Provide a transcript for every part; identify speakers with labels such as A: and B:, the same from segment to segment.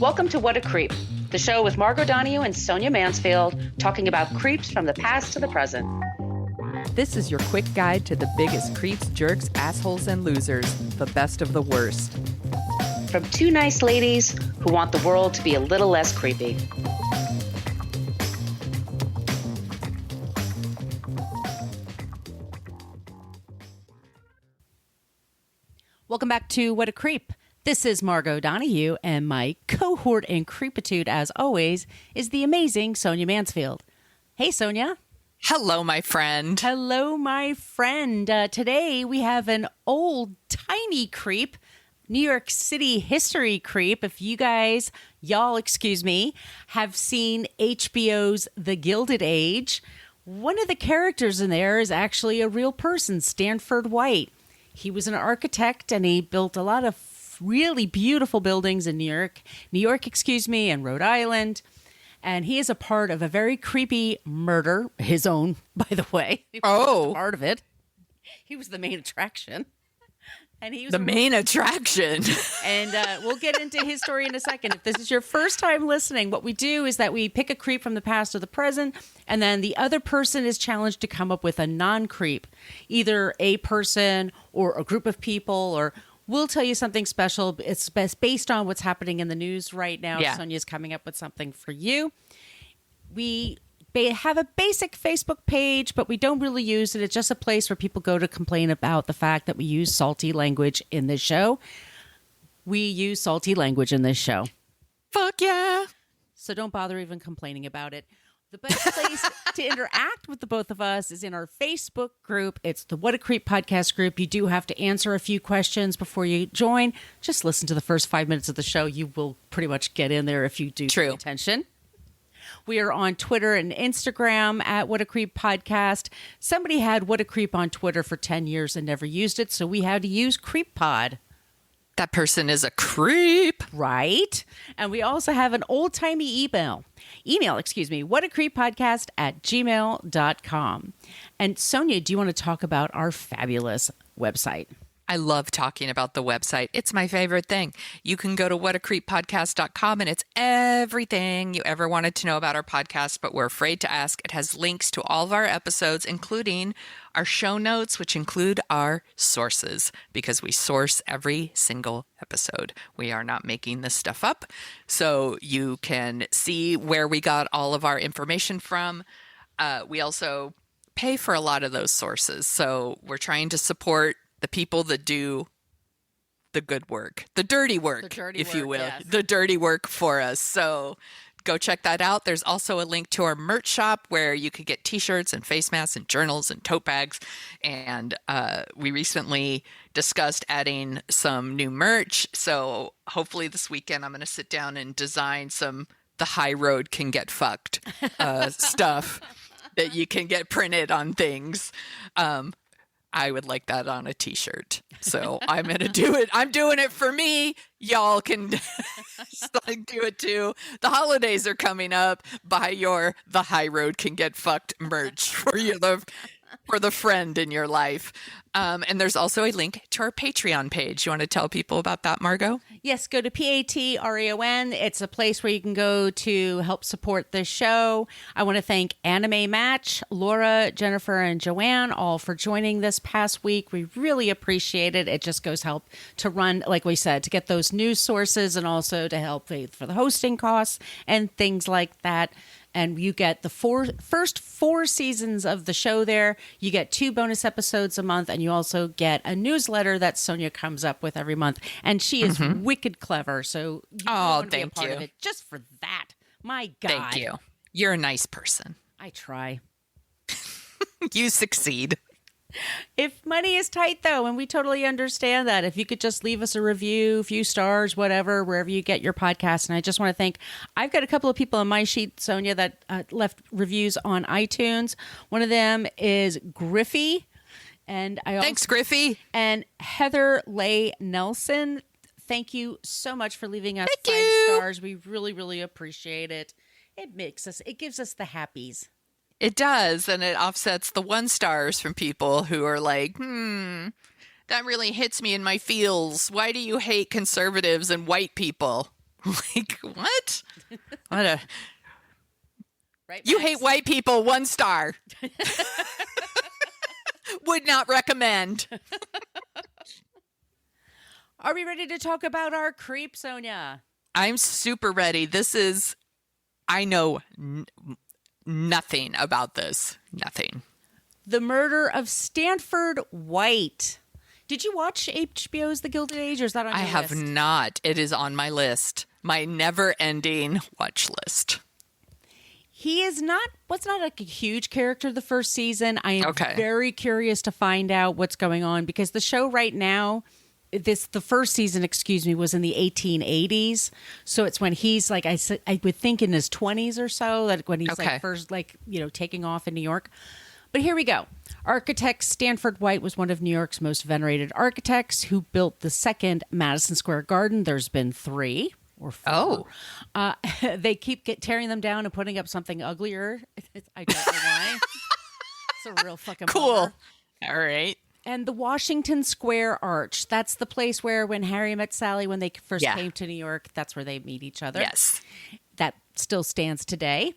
A: Welcome to What a Creep, the show with Margot Donohue and Sonia Mansfield talking about creeps from the past to the present.
B: This is your quick guide to the biggest creeps, jerks, assholes, and losers, the best of the worst.
A: From two nice ladies who want the world to be a little less creepy.
C: Welcome back to What a Creep. This is Margot Donohue, and my cohort in creepitude, as always, is the amazing Sonia Mansfield. Hey, Sonia.
D: Hello, my friend.
C: Hello, my friend. Today we have an old, tiny creep, New York City history creep. If you guys, have seen HBO's The Gilded Age, one of the characters in there is actually a real person, Stanford White. He was an architect, and he built a lot of really beautiful buildings in New York, and Rhode Island. And he is a part of a very creepy murder, his own, by the way. He was part of it. He was the main attraction. And he was
D: main attraction.
C: And we'll get into his story in a second. If this is your first time listening, what we do is that we pick a creep from the past or the present, and then the other person is challenged to come up with a non-creep, either a person or a group of people, or we'll tell you something special. It's based on what's happening in the news right now. Yeah. Sonia's coming up with something for you. We have a basic Facebook page, but we don't really use it. It's just a place where people go to complain about the fact that we use salty language in this show. We use salty language in this show.
D: Fuck yeah.
C: So don't bother even complaining about it. The best place to interact with the both of us is in our Facebook group. It's the What a Creep podcast group. You do have to answer a few questions before you join. Just listen to the first 5 minutes of the show. You will pretty much get in there if you do pay attention. We are on Twitter and Instagram at What a Creep Podcast. Somebody had What a Creep on Twitter for 10 years and never used it, so we had to use Creep Pod.
D: That person is a creep.
C: Right? And we also have an old-timey email, whatacreeppodcast@gmail.com. And Sonia, do you want to talk about our fabulous website?
D: I love talking about the website. It's my favorite thing. You can go to whatacreeppodcast.com and it's everything you ever wanted to know about our podcast, but we're afraid to ask. It has links to all of our episodes, including our show notes, which include our sources, because we source every single episode. We are not making this stuff up. So you can see where we got all of our information from. We also pay for a lot of those sources. So we're trying to support the people that do the good work, the dirty work, you will, yes. The dirty work for us. So go check that out. There's also a link to our merch shop where you could get t-shirts and face masks and journals and tote bags. And we recently discussed adding some new merch. So hopefully this weekend I'm going to sit down and design some The High Road Can Get Fucked stuff that you can get printed on things. I would like that on a t-shirt. So I'm going to do it. I'm doing it for me. Y'all can do it too. The holidays are coming up. Buy your The High Road Can Get Fucked merch for the friend in your life. And there's also a link to our Patreon page. You want to tell people about that, Margot?
C: Yes, go to Patreon. It's a place where you can go to help support the show. I want to thank Anime Match, Laura, Jennifer, and Joanne, all for joining this past week. We really appreciate it. It just goes help to run, like we said, to get those news sources and also to help pay for the hosting costs and things like that. And you get the first four seasons of the show there. You get 2 bonus episodes a month, and you also get a newsletter that Sonia comes up with every month. And she is wicked clever, so you want to be a part of it just for that. My God.
D: Thank you. You're a nice person.
C: I try.
D: You succeed.
C: If money is tight, though, and we totally understand that, if you could just leave us a review, a few stars, whatever, wherever you get your podcast. And I just want to thank, I've got a couple of people on my sheet, Sonia, that left reviews on iTunes. One of them is Griffey. And
D: Thanks, Griffey.
C: And Heather Leigh Nelson. Thank you so much for leaving us 5 stars. We really, really appreciate it. It gives us the happies.
D: It does, and it offsets the 1 stars from people who are like, that really hits me in my feels. Why do you hate conservatives and white people? Like, what? What a...
C: Right,
D: You
C: Max?
D: hate white people, 1 star. Would not recommend.
C: Are we ready to talk about our creep, Sonia?
D: I'm super ready. I know nothing about this. Nothing.
C: The Murder of Stanford White. Did you watch HBO's The Gilded Age, or is that on your
D: I have
C: list?
D: not. It is on my list. My never-ending watch list.
C: He was not like a huge character the first season. I am
D: Okay.
C: very curious to find out what's going on, because the show right now, the first season, was in the 1880s. So it's when he's like, I would think in his 20s or so, that when he's
D: Okay.
C: like first, like, taking off in New York. But here we go. Architect Stanford White was one of New York's most venerated architects who built the second Madison Square Garden. There's been 3 or 4.
D: Oh.
C: They keep tearing them down and putting up something uglier. I don't know why. It's a real fucking
D: Cool.
C: bummer.
D: All right.
C: And the Washington Square Arch. That's the place where when Harry met Sally, when they first
D: Yeah.
C: came to New York, that's where they meet each other.
D: Yes.
C: That still stands today.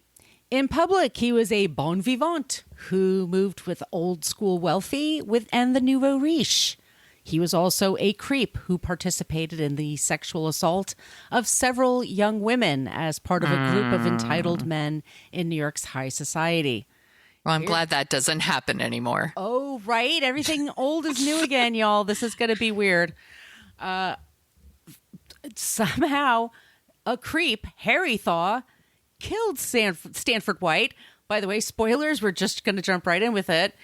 C: In public, he was a bon vivant who moved with old school wealthy and the nouveau riche. He was also a creep who participated in the sexual assault of several young women as part of a group of entitled men in New York's high society.
D: Well, I'm glad that doesn't happen anymore.
C: Oh, right. Everything old is new again, y'all. This is going to be weird. Somehow, a creep, Harry Thaw, killed Stanford White. By the way, spoilers, we're just going to jump right in with it.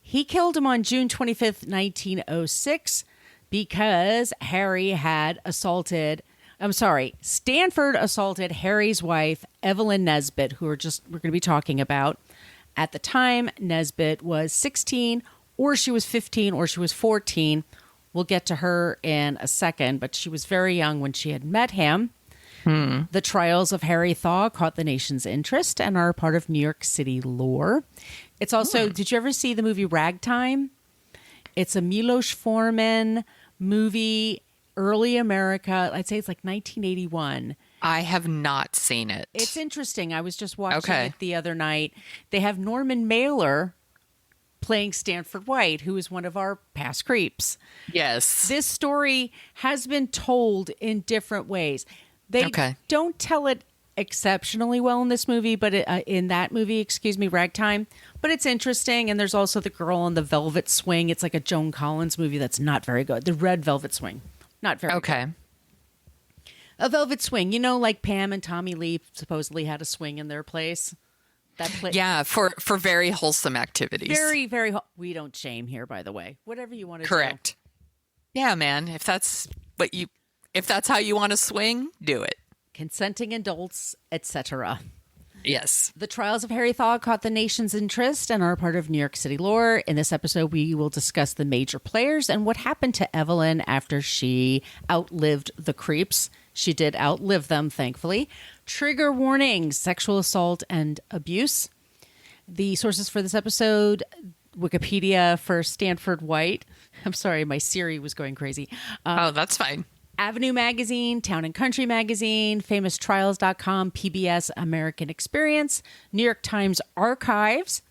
C: He killed him on June 25th, 1906, because Stanford assaulted Harry's wife, Evelyn Nesbit, who we're going to be talking about. At the time, Nesbit was 16, or she was 15, or she was 14. We'll get to her in a second, but she was very young when she had met him. The trials of Harry Thaw caught the nation's interest and are part of New York City lore. It's also, did you ever see the movie Ragtime? It's a Milos Forman movie, early America. I'd say it's like 1981.
D: I have not seen it.
C: It's interesting. I was just watching
D: Okay.
C: it the other night. They have Norman Mailer playing Stanford White, who is one of our past creeps.
D: Yes.
C: This story has been told in different ways. They
D: Okay.
C: don't tell it exceptionally well in this movie, but in that movie, Ragtime. But it's interesting. And there's also The Girl on the Velvet Swing. It's like a Joan Collins movie that's not very good. The Red Velvet Swing. Not very good.
D: Okay.
C: A Velvet Swing. Like Pam and Tommy Lee supposedly had a swing in their place. That
D: Yeah, for very wholesome activities.
C: Very, very. We don't shame here, by the way. Whatever you want to do.
D: Correct. Yeah, man. If that's how you want to swing, do it.
C: Consenting adults, etc.
D: Yes.
C: The trials of Harry Thaw caught the nation's interest and are part of New York City lore. In this episode, we will discuss the major players and what happened to Evelyn after she outlived the creeps. She did outlive them, thankfully. Trigger warnings, sexual assault and abuse. The sources for this episode, Wikipedia for Stanford White. I'm sorry, my Siri was going crazy.
D: Oh, that's fine.
C: Avenue Magazine, Town and Country Magazine, FamousTrials.com, PBS American Experience, New York Times Archives,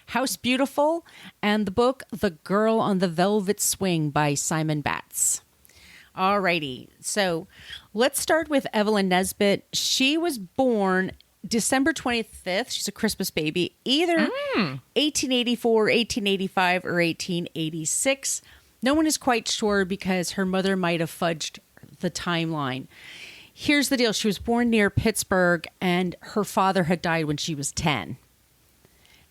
C: House Beautiful, and the book The Girl on the Velvet Swing by Simon Batts. Alrighty, so let's start with Evelyn Nesbit. She was born December 25th. She's a Christmas baby, either 1884, 1885, or 1886. No one is quite sure because her mother might have fudged the timeline. Here's the deal. She was born near Pittsburgh and her father had died when she was 10.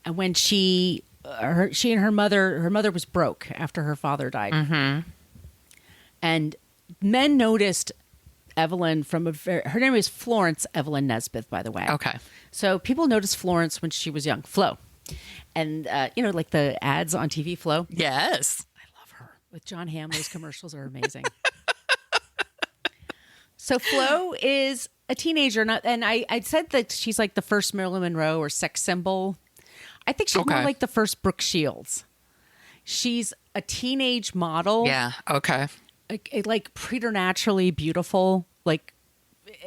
C: And when she and her mother was broke after her father died. Mm-hmm. And men noticed Evelyn her name is Florence Evelyn Nesbit, by the way.
D: Okay.
C: So people noticed Florence when she was young, Flo. And, like the ads on TV, Flo.
D: Yes.
C: With John Hamm, those commercials are amazing. So Flo is a teenager, and I said that she's like the first Marilyn Monroe or sex symbol. I think she's more like the first Brooke Shields. She's a teenage model.
D: Yeah. Okay.
C: Like preternaturally beautiful. Like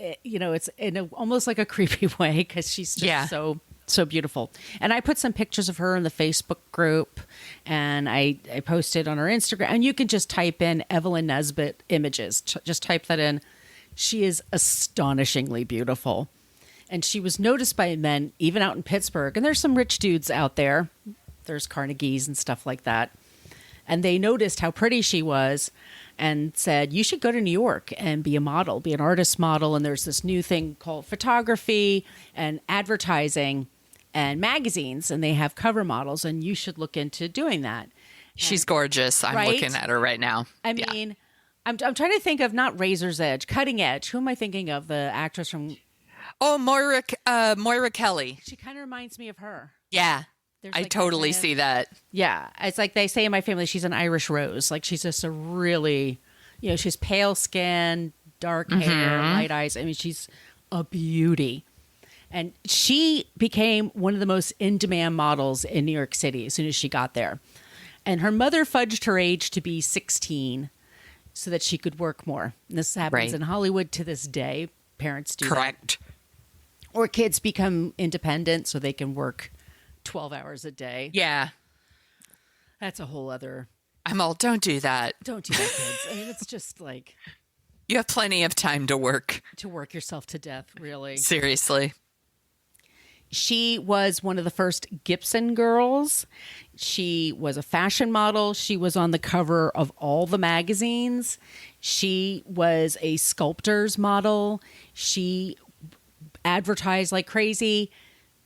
C: it's in almost like a creepy way because she's just so beautiful. And I put some pictures of her in the Facebook group, and I posted on her Instagram. And you can just type in Evelyn Nesbit images. Just type that in. She is astonishingly beautiful. And she was noticed by men, even out in Pittsburgh. And there's some rich dudes out there. There's Carnegies and stuff like that. And they noticed how pretty she was and said, you should go to New York and be a model, be an artist model. And there's this new thing called photography and advertising and magazines, and they have cover models, and you should look into doing that.
D: She's gorgeous. I'm looking at her right now.
C: I mean, I'm trying to think of not Razor's Edge, Cutting Edge. Who am I thinking of? The actress from...
D: Oh, Moira Kelly.
C: She kind of reminds me of her.
D: Yeah. I totally see that.
C: Yeah. It's like they say in my family, she's an Irish rose. Like she's just a really, she's pale skin, dark hair, light eyes. I mean, she's a beauty. And she became one of the most in-demand models in New York City as soon as she got there. And her mother fudged her age to be 16 so that she could work more. And this happens in Hollywood to this day. Parents do
D: Correct.
C: That. Or kids become independent so they can work 12 hours a day.
D: Yeah.
C: That's a whole other...
D: don't do that.
C: Don't do that, kids. I mean, it's just like...
D: You have plenty of time to work.
C: To work yourself to death, really.
D: Seriously.
C: She was one of the first Gibson girls. She was a fashion model. She was on the cover of all the magazines. She was a sculptor's model. She advertised like crazy.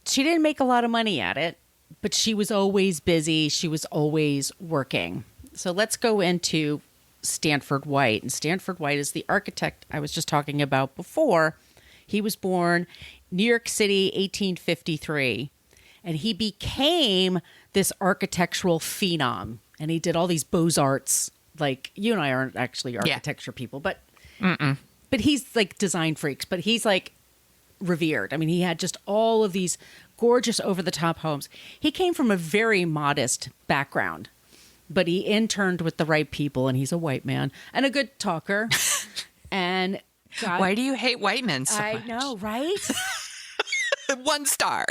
C: She didn't make a lot of money at it, but she was always busy. She was always working. So let's go into Stanford White. And Stanford White is the architect I was just talking about before. He was born New York City, 1853, and he became this architectural phenom. And he did all these Beaux-Arts. Like, you and I aren't actually architecture people, but he's like design freaks. But he's like revered. I mean, he had just all of these gorgeous over-the-top homes. He came from a very modest background, but he interned with the right people, and he's a white man and a good talker. And God,
D: why do you hate white men so much?
C: I know, right?
D: 1 star.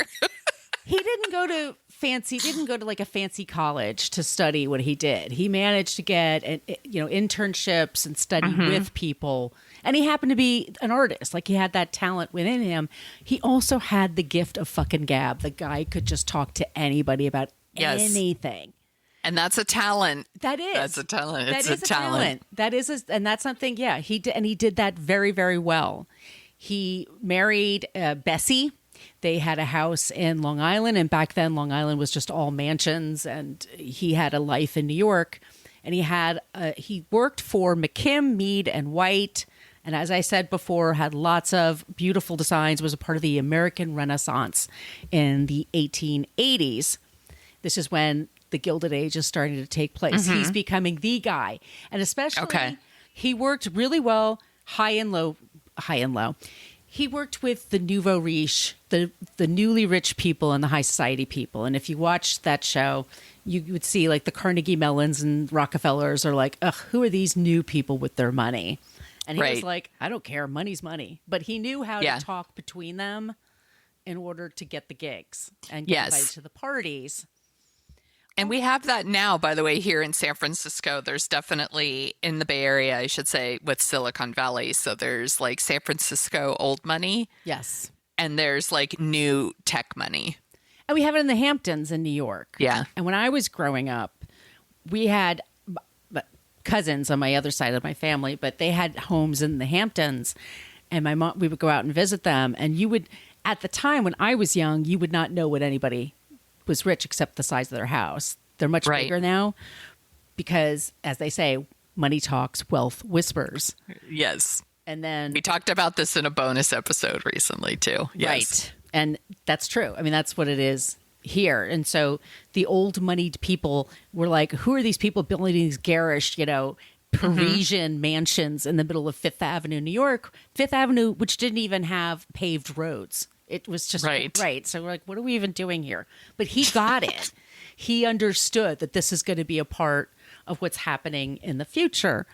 C: He didn't go to like a fancy college to study what he did. He managed to get internships and study with people. And he happened to be an artist. Like, he had that talent within him. He also had the gift of fucking gab. The guy could just talk to anybody about anything.
D: And that's a talent.
C: That is.
D: That's a talent.
C: That is a talent. And that's something, he did, and he did that very, very well. He married Bessie. They had a house in Long Island, and back then Long Island was just all mansions, and he had a life in New York. And he worked for McKim, Mead, and White, and as I said before, had lots of beautiful designs, was a part of the American Renaissance in the 1880s. This is when the Gilded Age is starting to take place. He's becoming the guy. And especially, he worked really well, high and low. He worked with the nouveau riche, the newly rich people and the high society people. And if you watch that show, you would see like the Carnegie Mellons and Rockefellers are like, ugh, who are these new people with their money? And he was like, I don't care, money's money. But he knew how to talk between them in order to get the gigs and get invited to the parties.
D: And we have that now, by the way, here in San Francisco. There's definitely, in the Bay Area, I should say, with Silicon Valley. So there's like San Francisco old money.
C: Yes.
D: And there's like new tech money.
C: And we have it in the Hamptons in New York.
D: Yeah.
C: And when I was growing up, we had cousins on my other side of my family, but they had homes in the Hamptons. And my mom, we would go out and visit them. And you would, at the time when I was young, you would not know what anybody was rich except the size of their house. They're much bigger now because, as they say, money talks, wealth whispers.
D: Yes.
C: And then
D: we talked about this in a bonus episode recently too. Yes. Right.
C: And that's true. I mean, that's what it is here. And so the old moneyed people were like, who are these people building these garish, Parisian mansions in the middle of Fifth Avenue, New York? Fifth Avenue, which didn't even have paved roads. It was just right. So we're like, what are we even doing here? But he got it. He understood that this is going to be a part of what's happening in the future.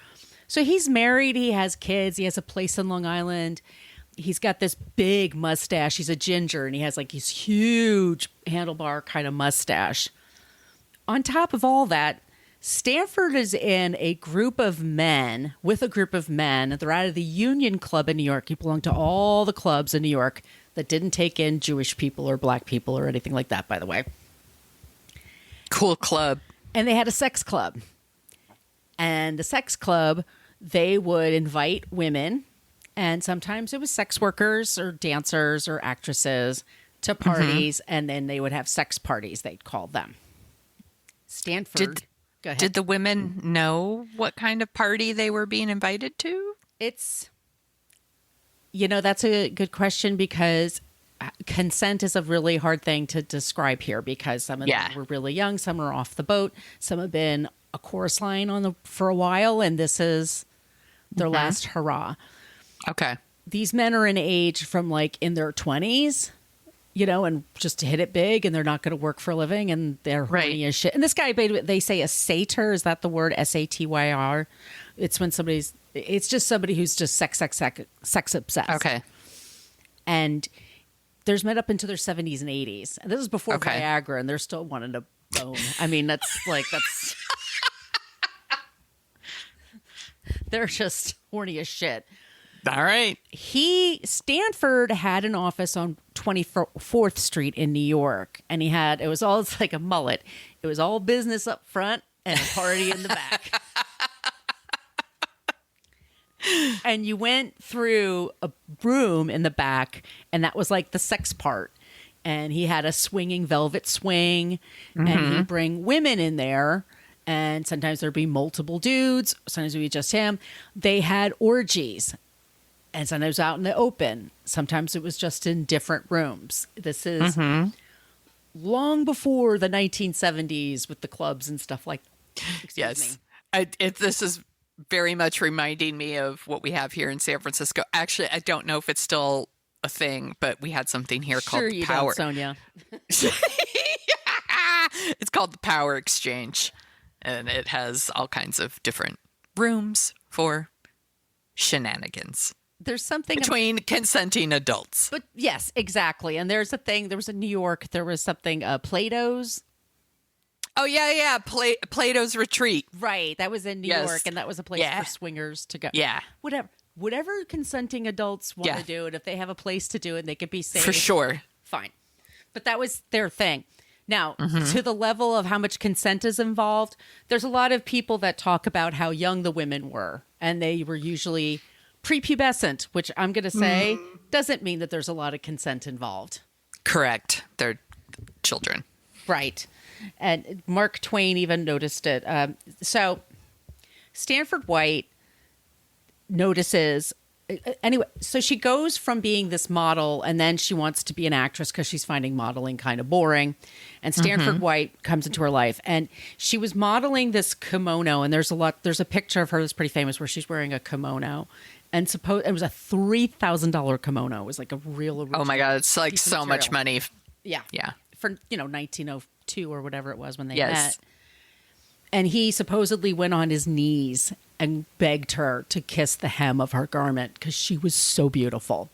C: So he's married. He has kids. He has a place in Long Island. He's got this big mustache. He's a ginger, and he has like this huge handlebar kind of mustache. On top of all that, Stanford is in a group of men, with a group of men. They're out of the Union Club in New York. He belonged to all the clubs in New York that didn't take in Jewish people or black people or anything like that, by the way.
D: Cool club.
C: And they had a sex club. And the sex club, they would invite women, and sometimes it was sex workers or dancers or actresses to parties, and then they would have sex parties, they'd call them. Stanford. Go ahead.
D: Did the women know what kind of party they were being invited to?
C: It's, that's a good question, because consent is a really hard thing to describe here, because some of them were really young, some are off the boat, some have been a chorus line for a while, and this is their last hurrah.
D: Okay. These
C: men are in age from like in their 20s, and just to hit it big, and they're not going to work for a living, and they're horny as shit. And this guy, they say a satyr. Is that the word? Satyr. It's when it's just somebody who's just sex obsessed.
D: Okay.
C: And there's men up into their 70s and 80s. And this is before Viagra, and they're still wanting to bone. I mean, that's they're just horny as shit.
D: All right.
C: Stanford had an office on 24th Street in New York, and it was all like a mullet. It was all business up front and a party in the back. And you went through a room in the back, and that was like the sex part. And he had a swinging velvet swing, and he'd bring women in there. And sometimes there'd be multiple dudes. Sometimes it would be just him. They had orgies. And sometimes out in the open. Sometimes it was just in different rooms. This is long before the 1970s with the clubs and stuff like that.
D: Yes. This is very much reminding me of what we have here in San Francisco. Actually, I don't know if it's still a thing, but we had something here called
C: the
D: Power.
C: Don't, Sonia.
D: It's called the Power Exchange. And it has all kinds of different rooms for shenanigans.
C: There's something
D: between consenting adults.
C: But yes, exactly. And there's a thing. There was in New York. There was something. Plato's.
D: Oh yeah. Plato's Retreat.
C: Right. That was in New York, and that was a place for swingers to go.
D: Yeah.
C: Whatever consenting adults want to do, and if they have a place to do it, and they could be safe.
D: For sure.
C: Fine. But that was their thing. Now, to the level of how much consent is involved, there's a lot of people that talk about how young the women were, and they were usually prepubescent, which I'm going to say doesn't mean that there's a lot of consent involved.
D: Correct. They're children.
C: Right. And Mark Twain even noticed it. So Stanford White notices... Anyway, so she goes from being this model, and then she wants to be an actress because she's finding modeling kind of boring. And Stanford White comes into her life, and she was modeling this kimono. And there's a picture of her that's pretty famous where she's wearing a kimono, and it was a $3,000 kimono. It was like a real original.
D: Oh my God, it's like so much money.
C: Yeah,
D: yeah.
C: For 1902 or whatever it was when they met. And he supposedly went on his knees and begged her to kiss the hem of her garment because she was so beautiful.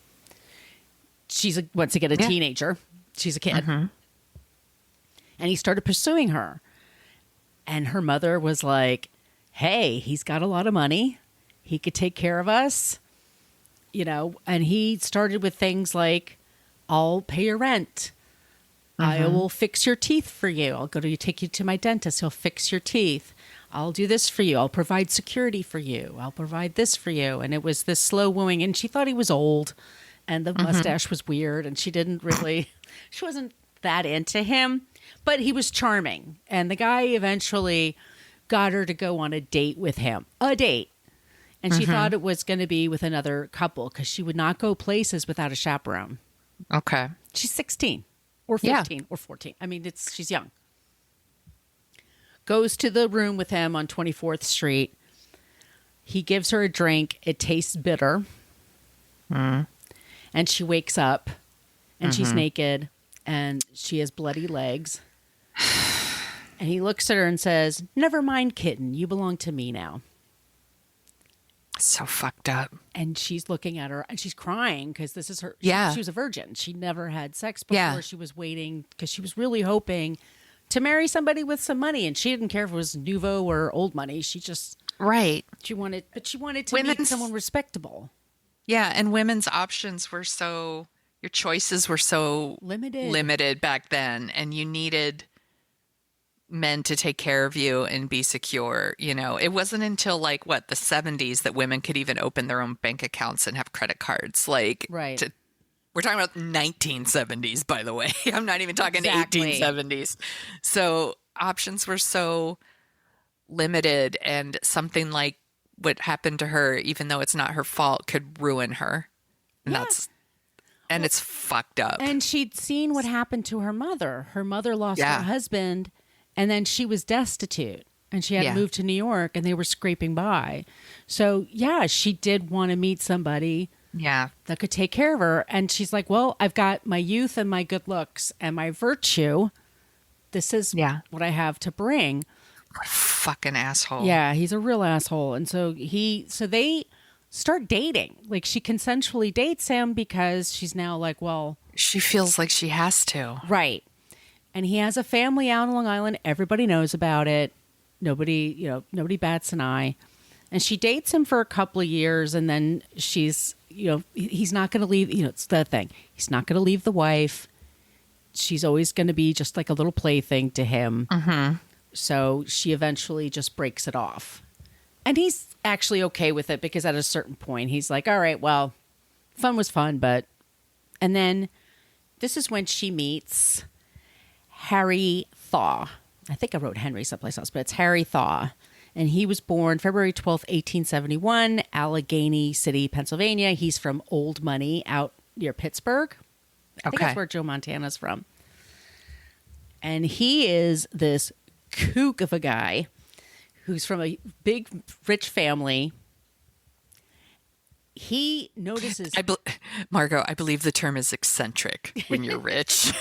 C: She's, once again, a teenager. She's a kid. And he started pursuing her. And her mother was like, hey, he's got a lot of money. He could take care of us. And he started with things like, I'll pay your rent. I will fix your teeth for you. I'll take you to my dentist. He'll fix your teeth. I'll do this for you. I'll provide security for you. I'll provide this for you. And it was this slow wooing. And she thought he was old, and the mustache was weird. And she wasn't that into him, but he was charming. And the guy eventually got her to go on a date with him, And she thought it was going to be with another couple because she would not go places without a chaperone.
D: Okay.
C: She's 16. Or 15 or 14. I mean, she's young. Goes to the room with him on 24th Street. He gives her a drink. It tastes bitter. And she wakes up, and she's naked, and she has bloody legs. And he looks at her and says, never mind, kitten. You belong to me now.
D: So fucked up.
C: And she's looking at her and she's crying because this is her.
D: Yeah.
C: She was a virgin. She never had sex before.
D: Yeah.
C: She was waiting because she was really hoping to marry somebody with some money. And she didn't care if it was nouveau or old money. She just,
D: Right.
C: she wanted to meet someone respectable.
D: Yeah. And women's options were your choices were so limited back then. And you needed men to take care of you and be secure. It wasn't until the 70s that women could even open their own bank accounts and have credit cards. Right. We're talking about 1970s, by the way. I'm not even talking 1870s. So options were so limited, and something like what happened to her, even though it's not her fault, could ruin her. And it's fucked up.
C: And she'd seen what happened to her mother. Her mother lost her husband, and then she was destitute, and she had to move to New York, and they were scraping by. So, she did want to meet somebody that could take care of her. And she's like, well, I've got my youth and my good looks and my virtue. This is what I have to bring.
D: What a fucking asshole.
C: Yeah, he's a real asshole. And so they start dating. She consensually dates him because she's now
D: she feels like she has to.
C: Right. And he has a family out on Long Island. Everybody knows about it. Nobody bats an eye. And she dates him for a couple of years, and then he's not going to leave. It's the thing. He's not going to leave the wife. She's always going to be just like a little plaything to him. Mm-hmm. So she eventually just breaks it off. And he's actually okay with it because at a certain point, he's like, all right, well, fun was fun, but... And then this is when she meets Harry Thaw. I think I wrote Henry someplace else, but it's Harry Thaw. And he was born February 12th, 1871, Allegheny City, Pennsylvania. He's from Old Money out near Pittsburgh. I think that's where Joe Montana's from. And he is this kook of a guy who's from a big, rich family. He notices...
D: Margot, I believe the term is eccentric when you're rich.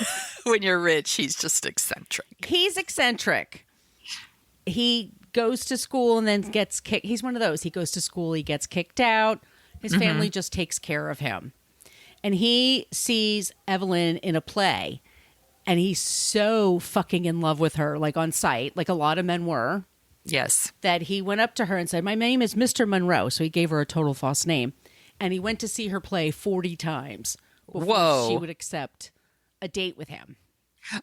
D: When you're rich, he's just eccentric.
C: He's eccentric. He goes to school and then gets kicked. He's one of those. He goes to school, he gets kicked out. His family just takes care of him. And he sees Evelyn in a play. And he's so fucking in love with her, on sight, like a lot of men were.
D: Yes.
C: That he went up to her and said, my name is Mr. Monroe. So he gave her a total false name. And he went to see her play 40 times before she would accept a date with him.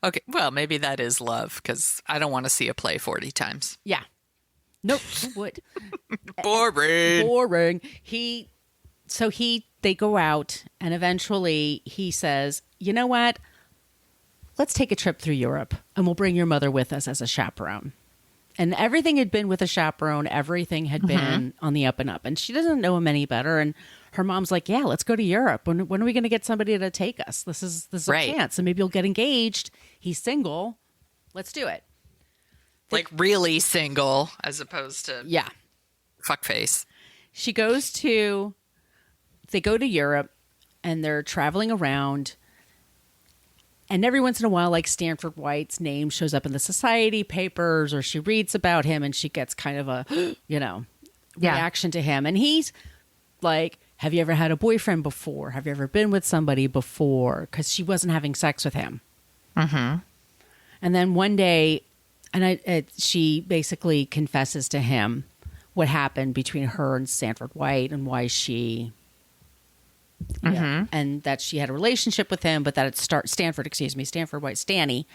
D: Okay, well, maybe that is love, because I don't want to see a play 40 times.
C: Yeah. Nope. Would.
D: Boring.
C: They go out, and eventually he says, you know what? Let's take a trip through Europe, and we'll bring your mother with us as a chaperone. And everything had been with a chaperone. Everything had been on the up and up. And she doesn't know him any better. And her mom's like, yeah, let's go to Europe. When are we going to get somebody to take us? This is a chance. And maybe you'll get engaged. He's single. Let's do it.
D: Really single as opposed to fuckface.
C: They go to Europe and they're traveling around. And every once in a while, Stanford White's name shows up in the society papers, or she reads about him and she gets kind of a, reaction to him. And he's like, have you ever had a boyfriend before? Have you ever been with somebody before? Because she wasn't having sex with him. Mm-hmm. And then one day, she basically confesses to him what happened between her and Stanford White and why she... and that she had a relationship with him, but that Stanford White, Stanny,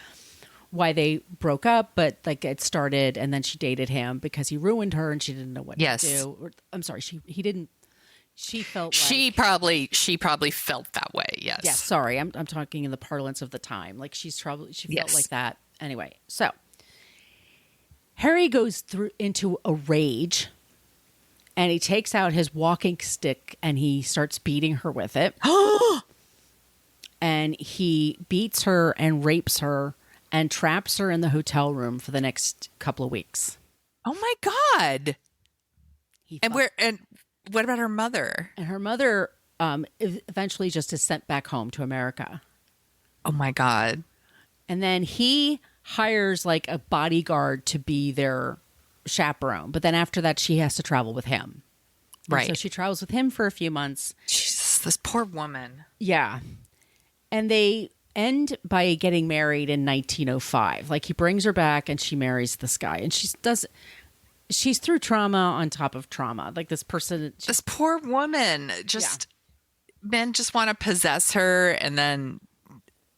C: why they broke up, but it started, and then she dated him because he ruined her and she didn't know what to do. I'm sorry, he didn't. She felt
D: she probably felt that way. Yes.
C: Yeah. Sorry, I'm talking in the parlance of the time. She felt like that. Anyway, so Harry goes into a rage. And he takes out his walking stick and he starts beating her with it. And he beats her and rapes her and traps her in the hotel room for the next couple of weeks.
D: Oh my God. And what about her mother?
C: And her mother eventually just is sent back home to America.
D: Oh my God.
C: And then he hires a bodyguard to be their chaperone, but then after that she has to travel with him.
D: Right.
C: So she travels with him for a few months.
D: Jesus, this poor woman.
C: Yeah. And they end by getting married in 1905. Like he brings her back and she marries this guy. And she's through trauma on top of trauma. Like this person.
D: This poor woman men just want to possess her, and then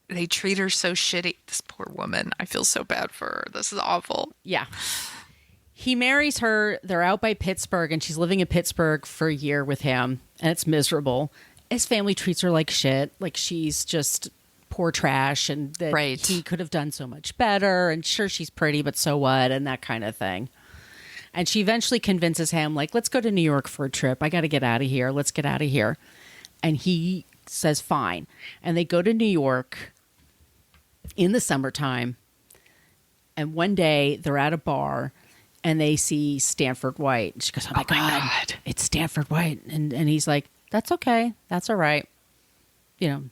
D: they treat her so shitty. This poor woman. I feel so bad for her. This is awful.
C: Yeah. He marries her. They're out by Pittsburgh, and she's living in Pittsburgh for a year with him, and it's miserable. His family treats her like shit. Like she's just poor trash, and that he could have done so much better. And sure, she's pretty, but so what? And that kind of thing. And she eventually convinces him, like, let's go to New York for a trip. I got to get out of here. Let's get out of here. And he says, fine. And they go to New York in the summertime. And one day they're at a bar and they see Stanford White. And she goes, oh my God, it's Stanford White. And he's like, that's okay. That's all right. You know,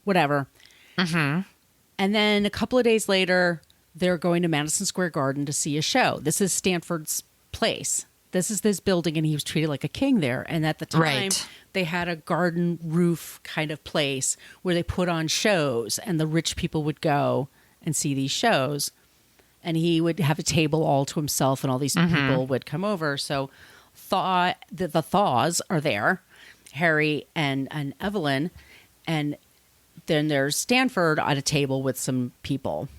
C: whatever.
D: Mm-hmm.
C: And then a couple of days later, they're going to Madison Square Garden to see a show. This is Stanford's place. This is this building, and he was treated like a king there. And at the time, they had a garden roof kind of place where they put on shows, and the rich people would go and see these shows. And he would have a table all to himself, and all these people would come over. So the Thaws are there, Harry and Evelyn, and then there's Stanford at a table with some people.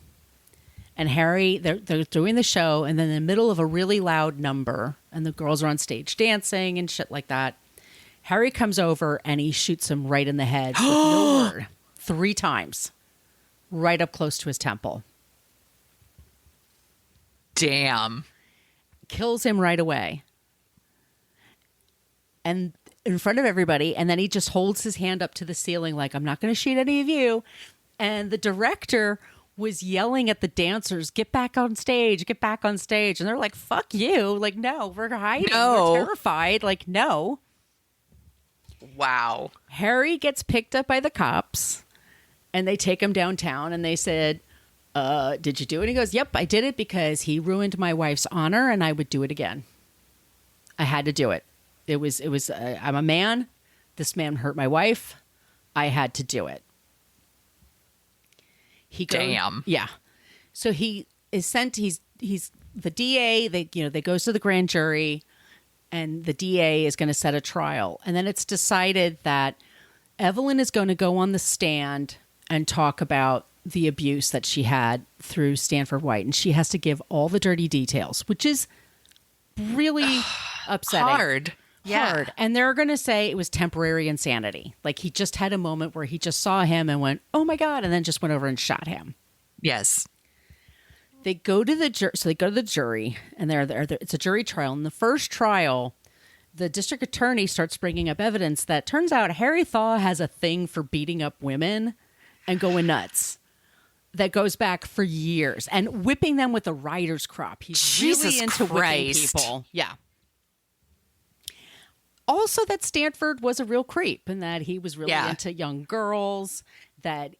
C: And Harry, they're doing the show, and then in the middle of a really loud number, and the girls are on stage dancing and shit like that, Harry comes over and he shoots him right in the head with no word 3 times, right up close to his temple.
D: Damn.
C: Kills him right away. And in front of everybody, and then he just holds his hand up to the ceiling like, I'm not going to shoot any of you. And the director was yelling at the dancers, get back on stage, get back on stage. And they're like, fuck you. Like, no, we're hiding.
D: No.
C: We're terrified. Like, no.
D: Wow.
C: Harry gets picked up by the cops and they take him downtown and they said, did you do it? He goes, yep, I did it because he ruined my wife's honor and I would do it again. I had to do it. It was, I'm a man. This man hurt my wife. I had to do it.
D: Damn.
C: Yeah. So he is sent, he's the DA, they goes to the grand jury and the DA is going to set a trial. And then it's decided that Evelyn is going to go on the stand and talk about the abuse that she had through Stanford White. And she has to give all the dirty details, which is really upsetting.
D: Hard.
C: Hard. And they're going to say it was temporary insanity. Like he just had a moment where he just saw him and went, oh my God, and then just went over and shot him.
D: Yes.
C: They go to the jury. So they go to the jury and it's a jury trial. In the first trial, the district attorney starts bringing up evidence that turns out Harry Thaw has a thing for beating up women and going nuts. That goes back for years and whipping them with a rider's crop. He's
D: Jesus
C: really into whipping people. Yeah. Also, that Stanford was a real creep and that he was really into young girls,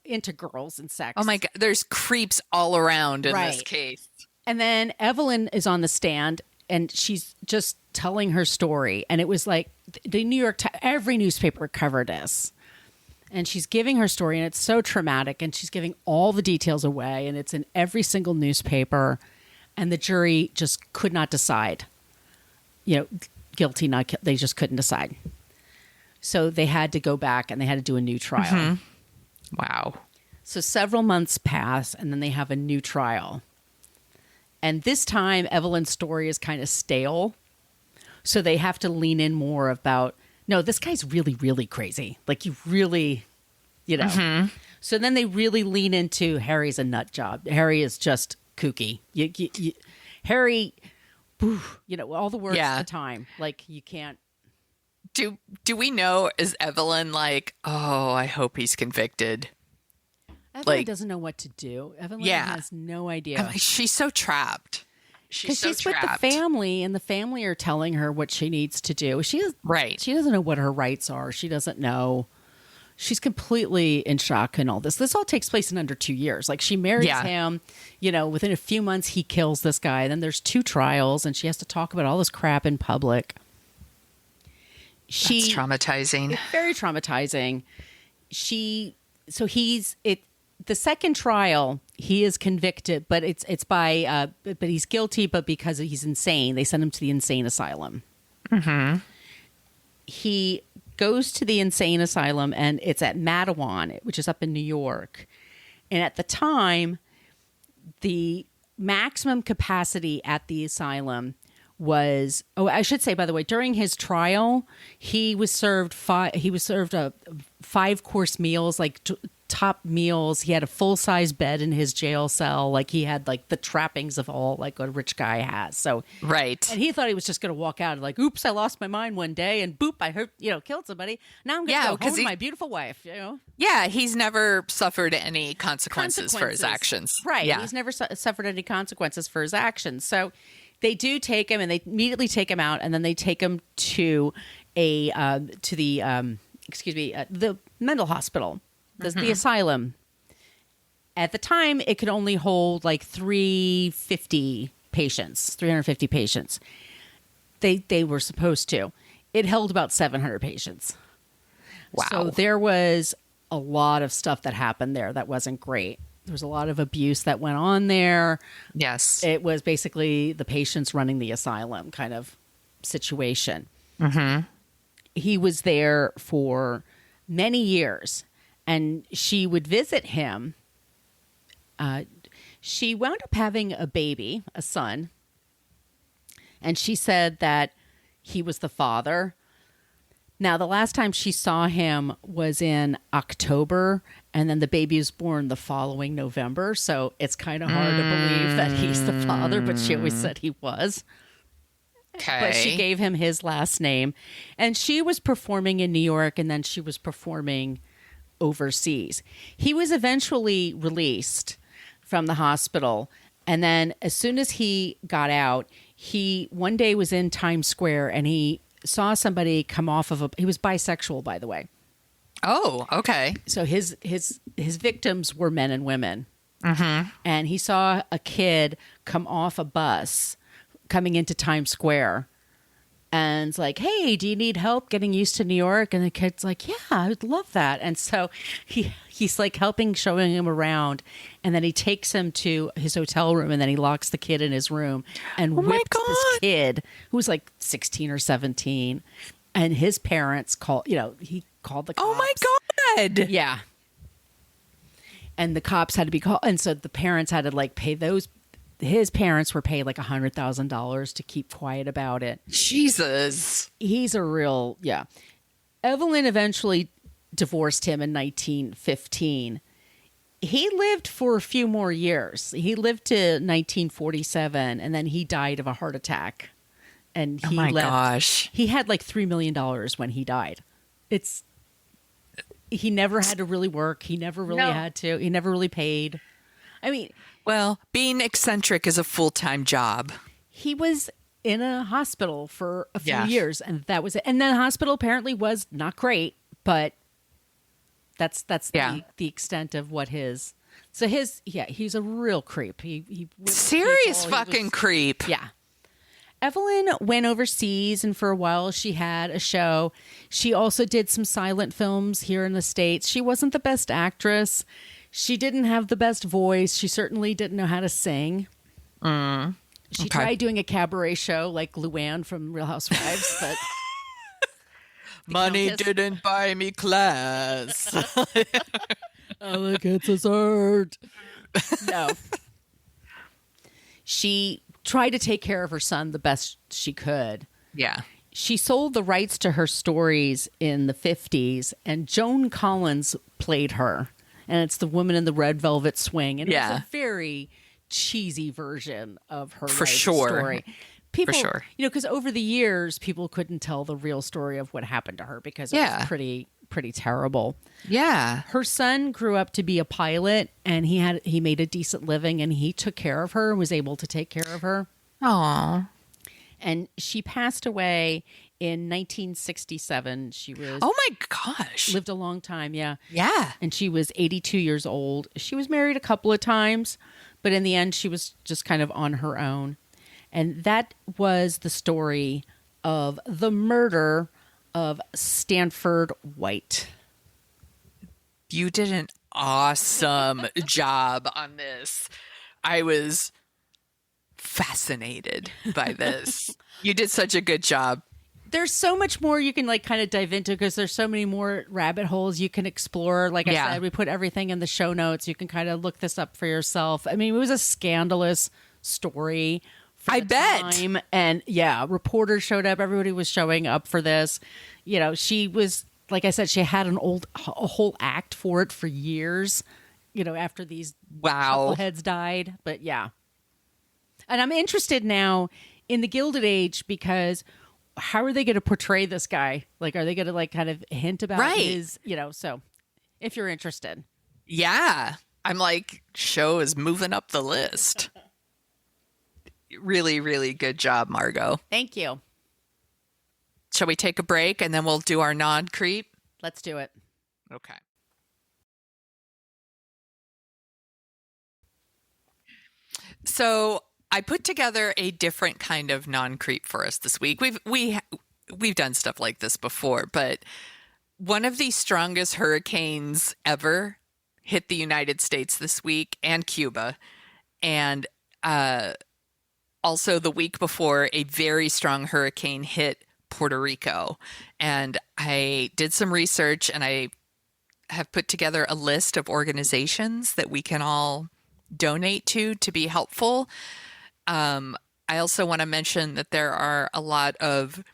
C: into girls and sex.
D: Oh my God. There's creeps all around in this case.
C: And then Evelyn is on the stand and she's just telling her story. And it was like the New York Times, every newspaper covered this. And she's giving her story and it's so traumatic and she's giving all the details away and it's in every single newspaper. And the jury just could not decide, guilty, not guilty. They just couldn't decide. So they had to go back and they had to do a new trial.
D: Mm-hmm. Wow.
C: So several months pass and then they have a new trial. And this time Evelyn's story is kind of stale. So they have to lean in more about, no, this guy's really, really crazy. Like you really, Mm-hmm. So then they really lean into Harry's a nut job. Harry is just kooky. Harry... all the words at the time. Like you can't.
D: Do we know, is Evelyn like, oh, I hope he's convicted?
C: Evelyn doesn't know what to do. Evelyn has no idea.
D: I'm like, she's so trapped. She's so trapped.
C: With the family, and the family are telling her what she needs to do. She doesn't know what her rights are. She doesn't know. She's completely in shock and all this. This all takes place in under 2 years. Like she marries him, within a few months he kills this guy. Then there's 2 trials and she has to talk about all this crap in public. She
D: That's traumatizing.
C: very traumatizing. The second trial, he is convicted, but it's by but he's guilty, but because he's insane, they send him to the insane asylum. Mm-hmm. He goes to the insane asylum, and it's at Madison, which is up in New York. And at the time, the maximum capacity at the asylum was, I should say, by the way, during his trial, he was served 5-course meals, like top meals. He had a full-size bed in his jail cell. Like, he had like the trappings of all like a rich guy has. So
D: Right.
C: and he thought he was just going to walk out like, oops, I lost my mind one day, and boop, I hurt, killed somebody. Now I'm going to go home to my beautiful wife.
D: Yeah, he's never suffered any consequences for his actions.
C: Right.
D: Yeah.
C: He's never suffered any consequences for his actions. So they do take him, and they immediately take him out, and then they take him to the mental hospital, the asylum. At the time, it could only hold like 350 patients. They were supposed to. It held about 700 patients.
D: Wow.
C: So there was a lot of stuff that happened there that wasn't great. There was a lot of abuse that went on there.
D: Yes.
C: It was basically the patients running the asylum kind of situation. Mm-hmm. He was there for many years, and she would visit him. She wound up having a baby, a son, and she said that he was the father. Now, the last time she saw him was in October, and then the baby was born the following November. So it's kind of hard to believe that he's the father, but she always said he was.
D: Okay.
C: But she gave him his last name. And she was performing in New York, and then she was performing overseas. He was eventually released from the hospital. And then as soon as he got out, he one day was in Times Square, and he saw somebody come off of he was bisexual, by the way.
D: Oh, okay.
C: So his victims were men and women. Mm-hmm. And he saw a kid come off a bus coming into Times Square, and it's like, hey, do you need help getting used to New York? And the kid's like, yeah, I would love that. And so he's like showing him around, and then he takes him to his hotel room, and then he locks the kid in his room and whips this kid who was like 16 or 17. And his parents he called the cops.
D: Oh my God.
C: Yeah. And the cops had to be called. And so the parents had to like pay his parents were paid like $100,000 to keep quiet about it.
D: Jesus.
C: He's a real, yeah. Evelyn eventually divorced him in 1915. He lived for a few more years. He lived to 1947, and then he died of a heart attack. And he
D: gosh.
C: He had like $3 million when he died. He never had to really work. He never really had to. He never really paid. I mean,
D: well, being eccentric is a full-time job.
C: He was in a hospital for a few years, and that was it. And the hospital apparently was not great, but that's the extent of what his. So he's a real creep. He
D: serious fucking creep.
C: Yeah. Evelyn went overseas, and for a while she had a show. She also did some silent films here in the States. She wasn't the best actress. She didn't have the best voice. She certainly didn't know how to sing. She tried doing a cabaret show like Luann from Real Housewives, but
D: money didn't buy me class.
C: I like it's dessert. No. She tried to take care of her son the best she could.
D: Yeah.
C: She sold the rights to her stories in the 50s, and Joan Collins played her. And it's the woman in the red velvet swing. And it was a very cheesy version of her story. People,
D: for sure.
C: Because over the years, people couldn't tell the real story of what happened to her because it was pretty terrible.
D: Yeah.
C: Her son grew up to be a pilot, and he made a decent living, and he took care of her and was able to take care of her.
D: Aww.
C: And she passed away in 1967. She was
D: oh my gosh,
C: lived a long time. Yeah. And she was 82 years old. She was married a couple of times, but in the end she was just kind of on her own. And that was the story of the murder of Stanford White.
D: You did an awesome job on this. I was fascinated by this. You did such a good job.
C: There's so much more you can like kind of dive into because there's so many more rabbit holes you can explore. Like I said, we put everything in the show notes. You can kind of look this up for yourself. I mean, it was a scandalous story for
D: I
C: the
D: bet.
C: time. And yeah, reporters showed up. Everybody was showing up for this. You know, she was, like I said, she had a whole act for it for years, you know, after these heads died. But yeah. And I'm interested now in the Gilded Age because how are they going to portray this guy? Like, are they going to like kind of hint about his, you know, so if you're interested.
D: Yeah. I'm like, show is moving up the list. Really, really good job, Margot.
C: Thank you.
D: Shall we take a break and then we'll do our non-creep?
C: Let's do it.
D: Okay. So I put together a different kind of non-creep for us this week. We've done stuff like this before, but one of the strongest hurricanes ever hit the United States this week and Cuba. And also the week before, a very strong hurricane hit Puerto Rico. And I did some research and I have put together a list of organizations that we can all donate to be helpful. I also want to mention that there are a lot of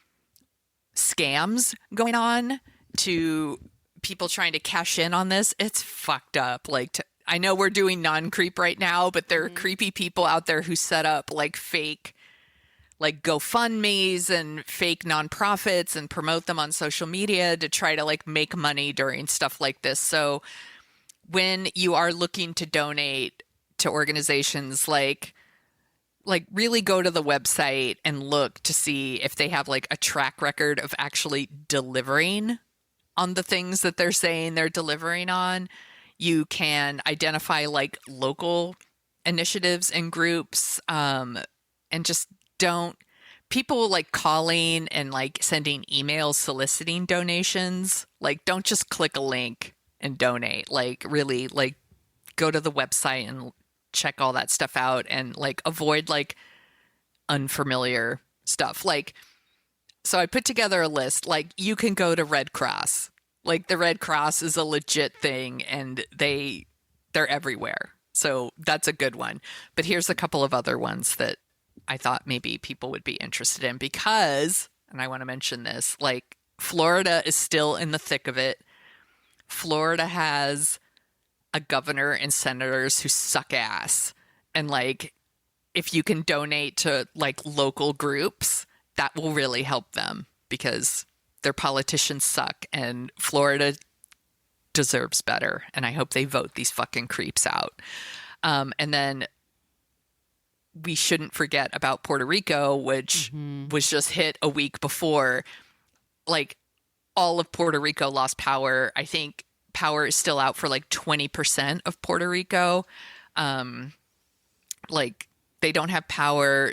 D: scams going on to people trying to cash in on this. It's fucked up. Like, I know we're doing non-creep right now, but there are creepy people out there who set up like fake, like GoFundMes and fake nonprofits and promote them on social media to try to like make money during stuff like this. So when you are looking to donate to organizations, like really go to the website and look to see if they have like a track record of actually delivering on the things that they're saying they're delivering on. You can identify like local initiatives and groups, and just don't people like calling and like sending emails soliciting donations. Like, don't just click a link and donate. Like, really, like, go to the website and check all that stuff out and like avoid like unfamiliar stuff. Like, so I put together a list. Like, you can go to Red Cross. Like, the Red Cross is a legit thing and they're everywhere. So that's a good one. But here's a couple of other ones that I thought maybe people would be interested in because, and I want to mention this, like, Florida is still in the thick of it. Florida has a governor and senators who suck ass. And like, if you can donate to like local groups, that will really help them because their politicians suck and Florida deserves better. And I hope they vote these fucking creeps out. And then we shouldn't forget about Puerto Rico, which was just hit a week before. Like, all of Puerto Rico lost power. I think power is still out for like 20% of Puerto Rico. Like, they don't have power.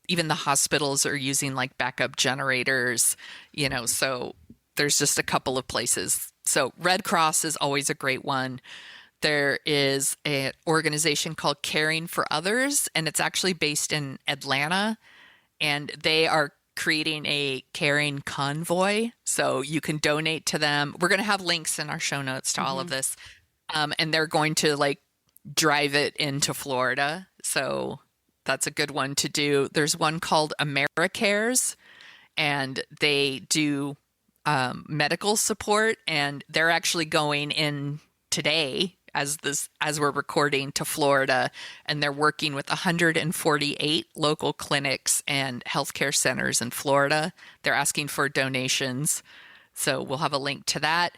D: Even the hospitals are using like backup generators, you know, so there's just a couple of places. So Red Cross is always a great one. There is an organization called Caring for Others, and it's actually based in Atlanta, and they are creating a caring convoy. So you can donate to them. We're going to have links in our show notes to all of this. And they're going to like drive it into Florida. So that's a good one to do. There's one called AmeriCares, and they do medical support, and they're actually going in today as we're recording to Florida, and they're working with 148 local clinics and healthcare centers in Florida. They're asking for donations. So we'll have a link to that.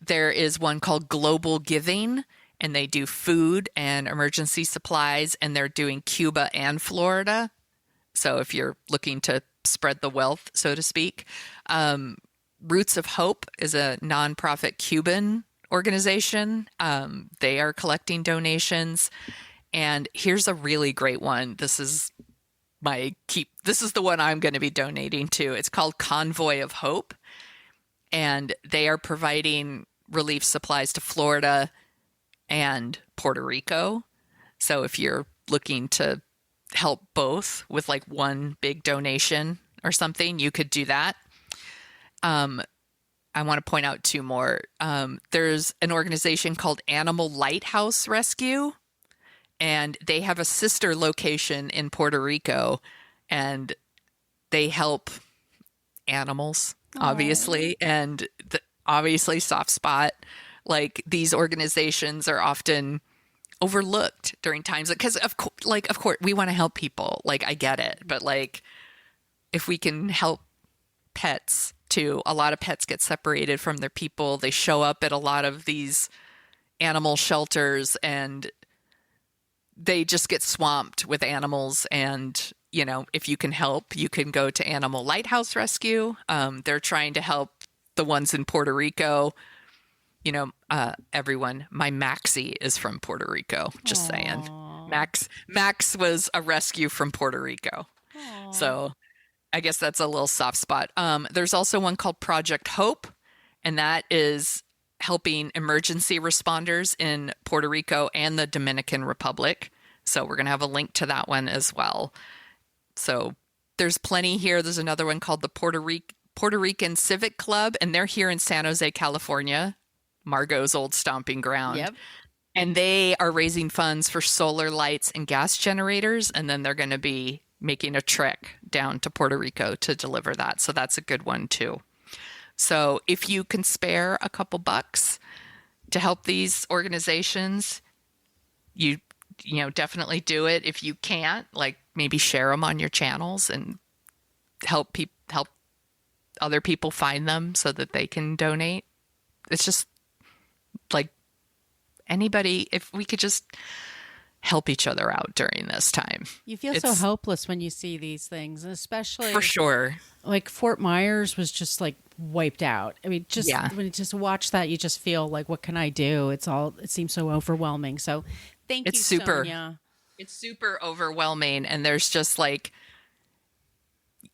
D: There is one called Global Giving, and they do food and emergency supplies, and they're doing Cuba and Florida. So if you're looking to spread the wealth, so to speak. Roots of Hope is a nonprofit Cuban organization. They are collecting donations. And here's a really great one. This is this is the one I'm going to be donating to. It's called Convoy of Hope, and they are providing relief supplies to Florida and Puerto Rico. So if you're looking to help both with like one big donation or something, you could do that. I want to point out two more. There's an organization called Animal Lighthouse Rescue, and they have a sister location in Puerto Rico, and they help animals, obviously, and obviously soft spot. Like, these organizations are often overlooked during times because of course we want to help people. Like, I get it, but like, if we can help pets too, a lot of pets get separated from their people. They show up at a lot of these animal shelters and they just get swamped with animals. And, you know, if you can help, you can go to Animal Lighthouse Rescue. They're trying to help the ones in Puerto Rico. You know, everyone, my Maxie is from Puerto Rico, just saying. Max was a rescue from Puerto Rico. Aww. So I guess that's a little soft spot. There's also one called Project Hope, and that is helping emergency responders in Puerto Rico and the Dominican Republic. So we're going to have a link to that one as well. So there's plenty here. There's another one called the Puerto Rican Civic Club, and they're here in San Jose, California, Margot's old stomping ground.
C: Yep.
D: And they are raising funds for solar lights and gas generators, and then they're going to be making a trek down to Puerto Rico to deliver that. So that's a good one too. So if you can spare a couple bucks to help these organizations, you know, definitely do it. If you can't, like, maybe share them on your channels and help other people find them so that they can donate. It's just like, anybody, if we could just help each other out during this time.
C: You feel so helpless when you see these things, especially
D: for sure.
C: Like Fort Myers was just like wiped out. I mean, when you just watch that, you just feel like, what can I do? It seems so overwhelming. So thank you, Sonia.
D: It's super overwhelming. And there's just like,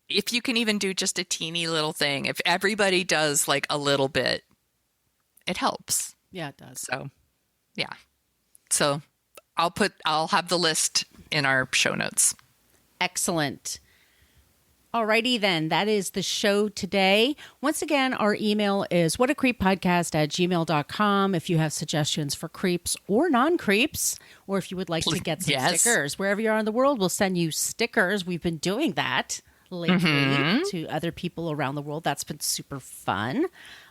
D: if you can even do just a teeny little thing, if everybody does like a little bit, it helps.
C: Yeah, it does.
D: So, yeah. So I'll have the list in our show notes.
C: Excellent. Alrighty then, that is the show today. Once again, our email is whatacreeppodcast@gmail.com if you have suggestions for creeps or non-creeps, or if you would like to get some stickers. Wherever you are in the world, we'll send you stickers. We've been doing that lately to other people around the world. That's been super fun.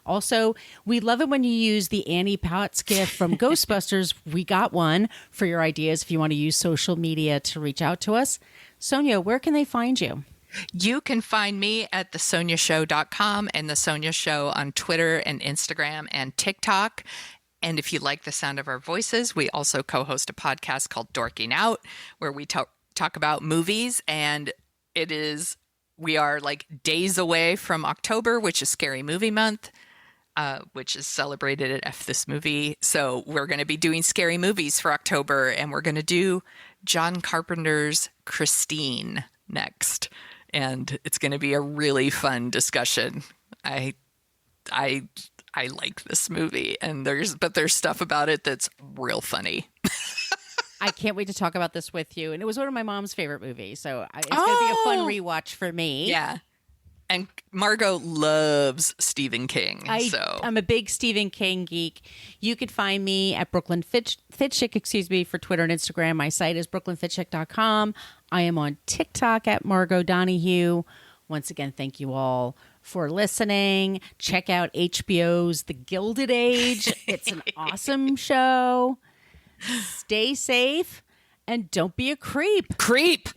C: Also, we love it when you use the Annie Potts gift from Ghostbusters. We got one for your ideas if you want to use social media to reach out to us. Sonia, where can they find you?
D: You can find me at thesoniashow.com and The Sonia Show on Twitter and Instagram and TikTok. And if you like the sound of our voices, we also co-host a podcast called Dorking Out, where we talk about movies. And we are like days away from October, which is Scary Movie Month. Which is celebrated at F This Movie. So we're going to be doing scary movies for October, and we're going to do John Carpenter's Christine next. And it's going to be a really fun discussion. I like this movie, and there's stuff about it that's real funny.
C: I can't wait to talk about this with you. And it was one of my mom's favorite movies, so it's going to be a fun rewatch for me.
D: Yeah. And Margot loves Stephen King.
C: I'm a big Stephen King geek. You could find me at Brooklyn Fitchick, for Twitter and Instagram. My site is brooklynfitchick.com. I am on TikTok at Margot Donahue. Once again, thank you all for listening. Check out HBO's The Gilded Age. It's an awesome show. Stay safe and don't be a creep.
D: Creep!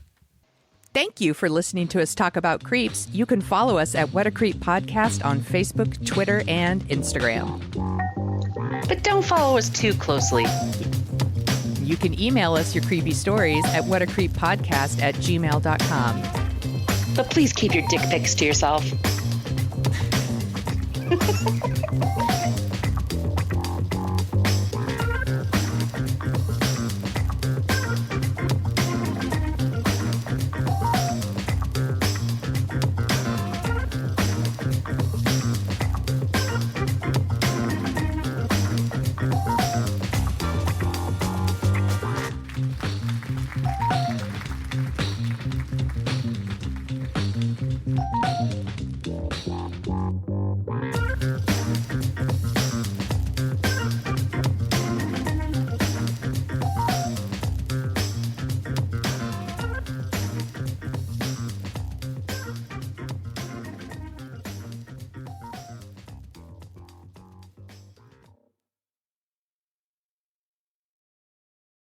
B: Thank you for listening to us talk about creeps. You can follow us at What a Creep Podcast on Facebook, Twitter, and Instagram.
A: But don't follow us too closely.
B: You can email us your creepy stories at whatacreeppodcast@gmail.com.
A: But please keep your dick pics to yourself.